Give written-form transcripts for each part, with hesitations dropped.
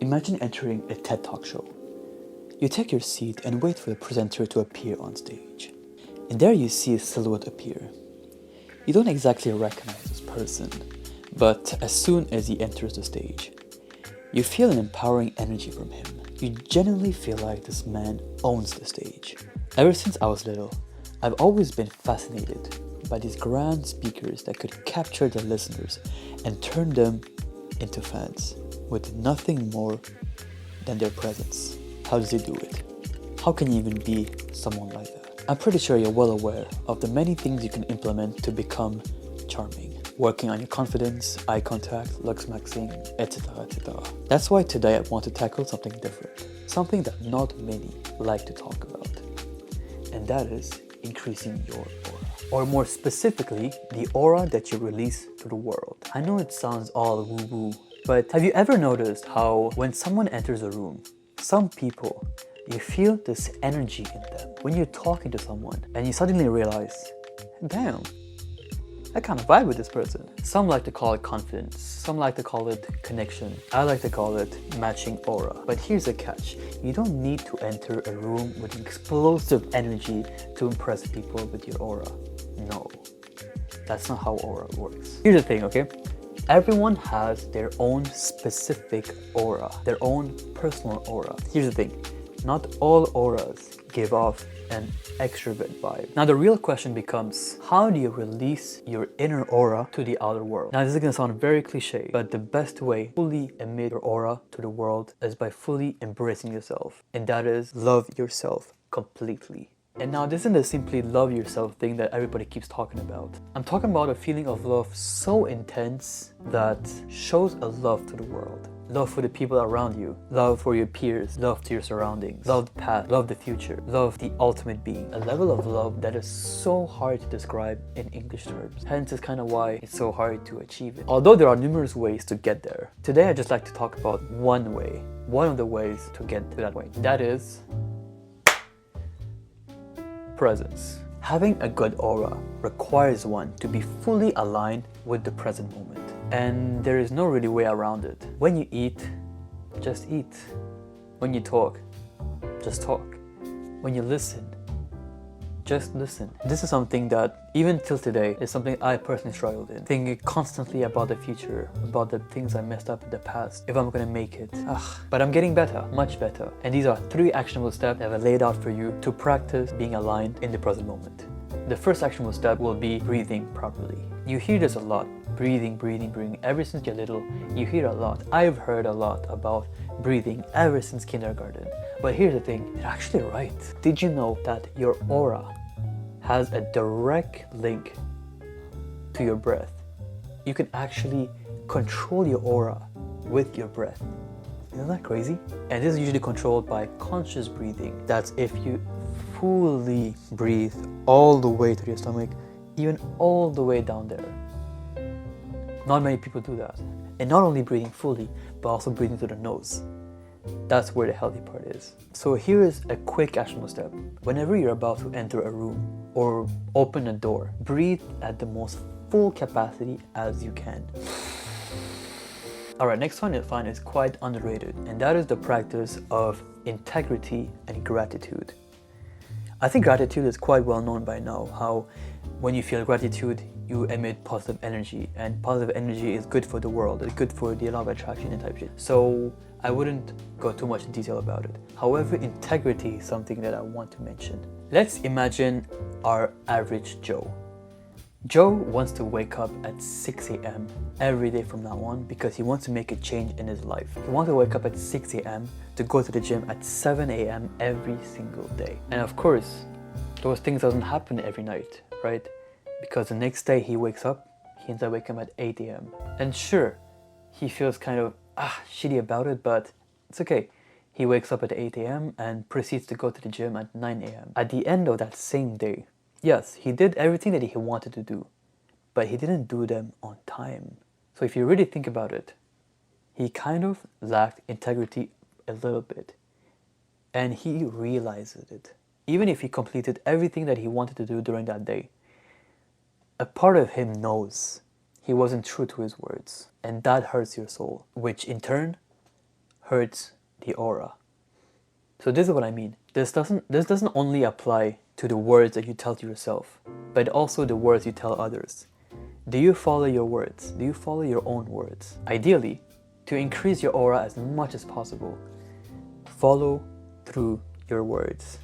Imagine entering a TED Talk show. You take your seat and wait for the presenter to appear on stage. And there you see a silhouette appear. You don't exactly recognize this person, but as soon as he enters the stage, you feel an empowering energy from him. You genuinely feel like this man owns the stage. Ever since I was little, I've always been fascinated by these grand speakers that could capture the listeners and turn them into fans with nothing more than their presence. How does he do it? How can you even be someone like that? I'm pretty sure you're well aware of the many things you can implement to become charming. Working on your confidence, eye contact, looks maxing, etc, etc. That's why today I want to tackle something different. Something that not many like to talk about. And that is increasing your aura. Or more specifically, the aura that you release to the world. I know it sounds all woo-woo, but have you ever noticed how when someone enters a room, some people, you feel this energy in them when you're talking to someone and you suddenly realize, damn, I kind of vibe with this person. Some like to call it confidence, some like to call it connection. I like to call it matching aura. But here's the catch. You don't need to enter a room with explosive energy to impress people with your aura. No, that's not how aura works. Here's the thing, okay? Everyone has their own specific aura, their own personal aura. Here's the thing, not all auras give off an extrovert vibe. Now the real question becomes, how do you release your inner aura to the outer world? Now this is gonna sound very cliche, but the best way to fully emit your aura to the world is by fully embracing yourself. And that is, love yourself completely. And now this isn't a simply love yourself thing that everybody keeps talking about. I'm talking about a feeling of love so intense that shows a love to the world. Love for the people around you, love for your peers, love to your surroundings, love the past, love the future, love the ultimate being. A level of love that is so hard to describe in English terms. Hence is kind of why it's so hard to achieve it. Although there are numerous ways to get there. Today I'd just like to talk about one way, one of the ways to get to that way. That is presence. Having a good aura requires one to be fully aligned with the present moment. And there is no really way around it. When you eat, just eat. When you talk, just talk. When you listen, just listen. This is something that, even till today, is something I personally struggled in. Thinking constantly about the future, about the things I messed up in the past, if I'm gonna make it. But I'm getting better, much better. And these are 3 actionable steps that I've laid out for you to practice being aligned in the present moment. The first actionable step will be breathing properly. You hear this a lot. Breathing, breathing, breathing. Ever since you're little, you hear a lot. I've heard a lot about breathing ever since kindergarten. But here's the thing, it's actually right. Did you know that your aura has a direct link to your breath? You can actually control your aura with your breath. Isn't that crazy? And this is usually controlled by conscious breathing. That's if you fully breathe all the way to your stomach, even all the way down there. Not many people do that. And not only breathing fully, but also breathing through the nose. That's where the healthy part is. So here is a quick actionable step. Whenever you're about to enter a room or open a door, breathe at the most full capacity as you can. Alright, next one I find is quite underrated, and that is the practice of integrity and gratitude. I think gratitude is quite well known by now, how when you feel gratitude, you emit positive energy, and positive energy is good for the world, it's good for the law of attraction and type shit. So I wouldn't go too much in detail about it. However, integrity is something that I want to mention. Let's imagine our average Joe. Joe wants to wake up at 6 a.m. every day from now on because he wants to make a change in his life. He wants to wake up at 6 a.m. to go to the gym at 7 a.m. every single day. And of course, those things doesn't happen every night, right? Because the next day he wakes up, he ends up waking up at 8 a.m. And sure, he feels kind of shitty about it, but it's okay. He wakes up at 8 a.m. and proceeds to go to the gym at 9 a.m. At the end of that same day, yes, he did everything that he wanted to do, but he didn't do them on time. So if you really think about it, he kind of lacked integrity a little bit, and he realizes it. Even if he completed everything that he wanted to do during that day, a part of him knows he wasn't true to his words, and that hurts your soul, which in turn hurts the aura. So this is what I mean. This doesn't only apply to the words that you tell to yourself, but also the words you tell others. Do you follow your words? Do you follow your own words? Ideally, to increase your aura as much as possible, follow through your words.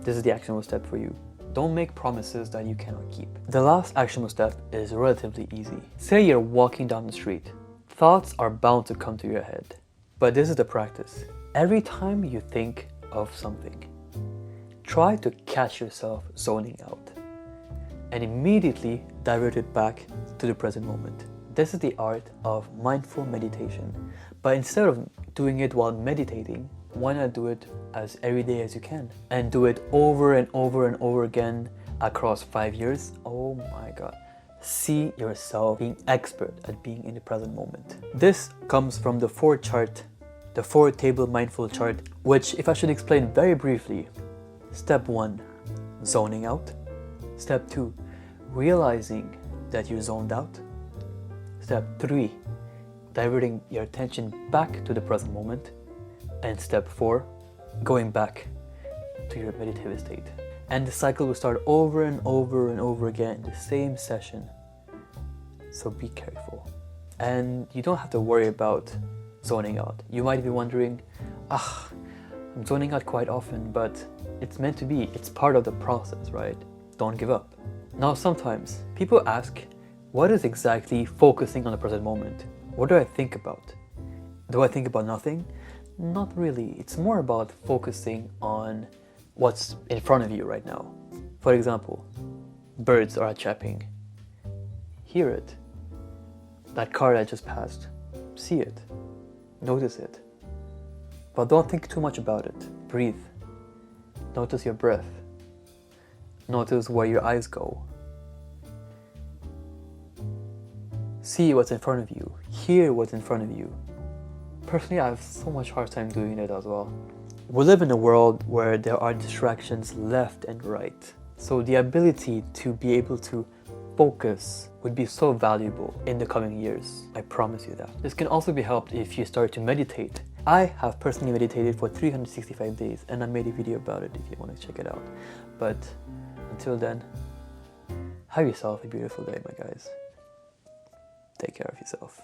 This is the actionable step for you. Don't make promises that you cannot keep. The last actionable step is relatively easy. Say you're walking down the street. Thoughts are bound to come to your head. But this is the practice. Every time you think of something, try to catch yourself zoning out and immediately divert it back to the present moment. This is the art of mindful meditation. But instead of doing it while meditating, why not do it as every day as you can? And do it over and over and over again across 5 years. Oh my God. See yourself being expert at being in the present moment. This comes from the 4-table mindful chart, which, if I should explain very briefly, step 1, zoning out. Step 2, realizing that you're zoned out. Step 3, diverting your attention back to the present moment. And step 4, going back to your meditative state. And the cycle will start over and over and over again in the same session. So be careful. And you don't have to worry about zoning out. You might be wondering, I'm zoning out quite often, but it's meant to be. It's part of the process, right? Don't give up. Now, sometimes people ask, what is exactly focusing on the present moment? What do I think about? Do I think about nothing? Not really. It's more about focusing on what's in front of you right now. For example, birds are chirping. Hear it. That car that just passed. See it. Notice it. But don't think too much about it. Breathe. Notice your breath. Notice where your eyes go. See what's in front of you. Hear what's in front of you. Personally, I have so much hard time doing it as well. We live in a world where there are distractions left and right. So the ability to be able to focus would be so valuable in the coming years. I promise you that. This can also be helped if you start to meditate. I have personally meditated for 365 days and I made a video about it if you want to check it out. But until then, have yourself a beautiful day, my guys. Take care of yourself.